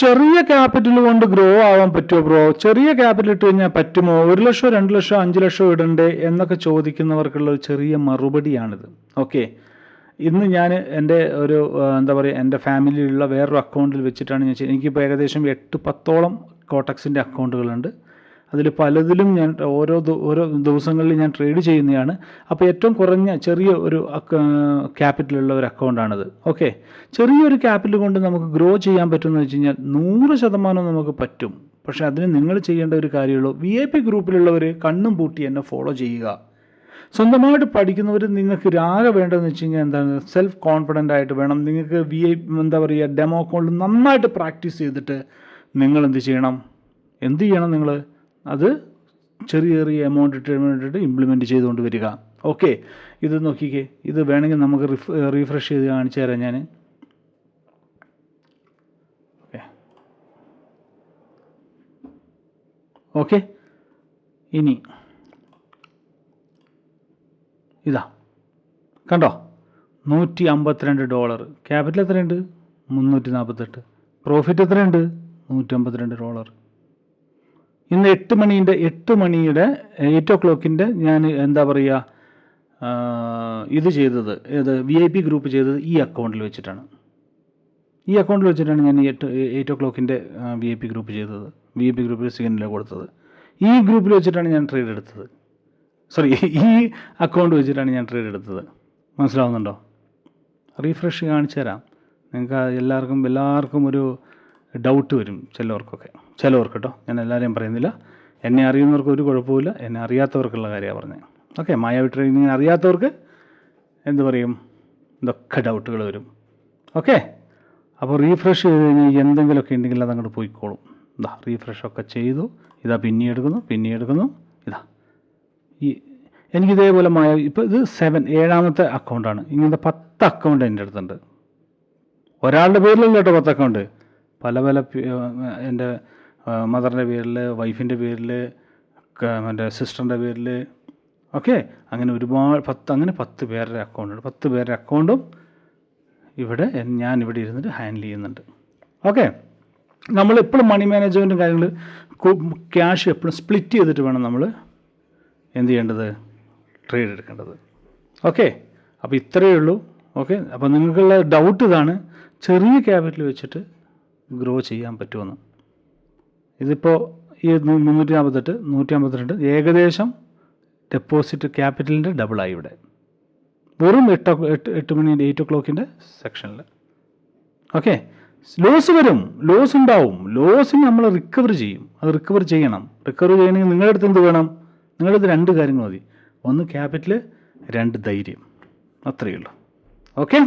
ചെറിയ ക്യാപിറ്റൽ കൊണ്ട് ഗ്രോ ആവാൻ പറ്റുമോ ബ്രോ? ചെറിയ ക്യാപിറ്റൽ ഇട്ട് കഴിഞ്ഞാൽ പറ്റുമോ? 1 ലക്ഷം 2 ലക്ഷം 5 ലക്ഷം ഇടണ്ടേ എന്നൊക്കെ ചോദിക്കുന്നവർക്കുള്ള ഒരു ചെറിയ മറുപടിയാണിത്. ഓക്കെ, ഇന്ന് ഞാൻ എൻ്റെ ഒരു എന്താ പറയുക, എൻ്റെ ഫാമിലിയിലുള്ള വേറൊരു അക്കൗണ്ടിൽ വെച്ചിട്ടാണ് ഞാൻ എനിക്കിപ്പോൾ ഏകദേശം 8-10ഓളം കോട്ടക്സിൻ്റെ അക്കൗണ്ടുകളുണ്ട്. അതിൽ പലതിലും ഞാൻ ഓരോ ദിവസങ്ങളിൽ ഞാൻ ട്രേഡ് ചെയ്യുന്നതാണ്. അപ്പോൾ ഏറ്റവും കുറഞ്ഞ ചെറിയ ഒരു ക്യാപിറ്റലുള്ള ഒരു അക്കൗണ്ടാണിത്. ഓക്കെ, ചെറിയൊരു ക്യാപിറ്റൽ കൊണ്ട് നമുക്ക് ഗ്രോ ചെയ്യാൻ പറ്റുമെന്ന് വെച്ച് കഴിഞ്ഞാൽ 100% നമുക്ക് പറ്റും. പക്ഷേ അതിന് നിങ്ങൾ ചെയ്യേണ്ട ഒരു കാര്യമുള്ളൂ, VIP ഗ്രൂപ്പിലുള്ളവർ കണ്ണും പൂട്ടി എന്നെ ഫോളോ ചെയ്യുക. സ്വന്തമായിട്ട് പഠിക്കുന്നവർ നിങ്ങൾക്ക് ആകെ വേണ്ടതെന്ന് വെച്ച് കഴിഞ്ഞാൽ എന്താണ്, സെൽഫ് കോൺഫിഡൻ്റ് ആയിട്ട് വേണം. നിങ്ങൾക്ക് എന്താ പറയുക, ഡെമോ അക്കൗണ്ട് നന്നായിട്ട് പ്രാക്ടീസ് ചെയ്തിട്ട് നിങ്ങൾ എന്ത് ചെയ്യണം, നിങ്ങൾ അത് ചെറിയ ചെറിയ എമൗണ്ട് ഇട്ടിട്ട് ഇംപ്ലിമെൻറ്റ് ചെയ്തുകൊണ്ട് വരിക. ഓക്കെ, ഇത് നോക്കിക്കേ, ഇത് വേണമെങ്കിൽ നമുക്ക് റീഫ്രഷ് ചെയ്ത് കാണിച്ചു തരാം ഞാൻ. ഓക്കെ, ഇനി ഇതാ കണ്ടോ, $152. ക്യാപിറ്റൽ എത്രയുണ്ട്? 348. പ്രോഫിറ്റ് എത്രയുണ്ട്? $152. ഇന്ന് 8 മണിയുടെ 8 o'clock ഞാൻ എന്താ പറയുക, ഇത് ചെയ്തത് VIP ഗ്രൂപ്പ് ചെയ്തത് ഈ അക്കൗണ്ടിൽ വെച്ചിട്ടാണ്. ഞാൻ 8 o'clock VIP ഗ്രൂപ്പ് ചെയ്തത്. VIP ഗ്രൂപ്പിൽ സിഗ്നൽ കൊടുത്തത് ഈ ഗ്രൂപ്പിൽ വെച്ചിട്ടാണ് ഞാൻ ട്രേഡ് എടുത്തത്. ഈ അക്കൗണ്ട് വെച്ചിട്ടാണ് ഞാൻ ട്രേഡ് എടുത്തത്. മനസ്സിലാവുന്നുണ്ടോ? റീഫ്രഷ് കാണിച്ചു തരാം. നിങ്ങൾക്ക് എല്ലാവർക്കും ഒരു ഡൗട്ട് വരും, ചിലവർക്ക് കേട്ടോ. ഞാൻ എല്ലാവരെയും പറയുന്നില്ല. എന്നെ അറിയുന്നവർക്ക് ഒരു കുഴപ്പമില്ല, എന്നെ അറിയാത്തവർക്കുള്ള കാര്യമാണ് പറഞ്ഞത്. ഓക്കെ, മായാവി ട്രേഡിങ്ങിനെ അറിയാത്തവർക്ക് എന്ത് പറയും, ഇതൊക്കെ ഡൗട്ടുകൾ വരും. ഓക്കെ, അപ്പോൾ റീഫ്രഷ് ചെയ്ത് കഴിഞ്ഞാൽ എന്തെങ്കിലുമൊക്കെ ഉണ്ടെങ്കിൽ അതങ്ങോട്ട് പോയിക്കോളും. റീഫ്രഷൊക്കെ ചെയ്തു. ഇതാ പിന്നെ എടുക്കുന്നു. ഇതാ എനിക്കിതേപോലെ ഇപ്പോൾ ഇത് 7ാമത്തെ അക്കൗണ്ടാണ്. ഇങ്ങനത്തെ 10 അക്കൗണ്ട് എൻ്റെ അടുത്തുണ്ട്. ഒരാളുടെ പേരിലല്ല കേട്ടോ 10 അക്കൗണ്ട്. പല എൻ്റെ മദറിൻ്റെ പേരിൽ, വൈഫിൻ്റെ പേരിൽ, എൻ്റെ സിസ്റ്ററിൻ്റെ പേരിൽ, ഓക്കെ, അങ്ങനെ ഒരുപാട് 10 പേരുടെ അക്കൗണ്ടുണ്ട്. 10 പേരുടെ അക്കൗണ്ടും ഞാനിവിടെ ഇരുന്നിട്ട് ഹാൻഡിൽ ചെയ്യുന്നുണ്ട്. ഓക്കെ, നമ്മളെപ്പോഴും മണി മാനേജ്മെൻറ്റും കാര്യങ്ങൾ, ക്യാഷ് എപ്പോഴും സ്പ്ലിറ്റ് ചെയ്തിട്ട് വേണം നമ്മൾ എന്ത് ചെയ്യേണ്ടത്, ട്രേഡ് എടുക്കേണ്ടത്. ഓക്കെ, അപ്പോൾ ഇത്രയേ ഉള്ളൂ. ഓക്കെ, അപ്പോൾ നിങ്ങൾക്കുള്ള ഡൗട്ട് ഇതാണ്, ചെറിയ ക്യാപിറ്റൽ വെച്ചിട്ട് ഗ്രോ ചെയ്യാൻ പറ്റുമെന്ന്. ഇതിപ്പോൾ ഈ 348, 152 ഏകദേശം ഡെപ്പോസിറ്റ് ക്യാപിറ്റലിൻ്റെ ഡബിളായി ഇവിടെ, വെറും 8 മണി 8 o'clock സെക്ഷനിൽ. ഓക്കെ, ലോസ് വരും, ലോസ് ഉണ്ടാവും. ലോസിന് നമ്മൾ റിക്കവർ ചെയ്യും. അത് റിക്കവർ ചെയ്യണമെങ്കിൽ നിങ്ങളുടെ അടുത്ത് എന്ത് വേണം? നിങ്ങളുടെ അടുത്ത് 2 കാര്യങ്ങൾ മതി. 1 ക്യാപിറ്റൽ, 2 ധൈര്യം. അത്രയേ ഉള്ളൂ. ഓക്കെ.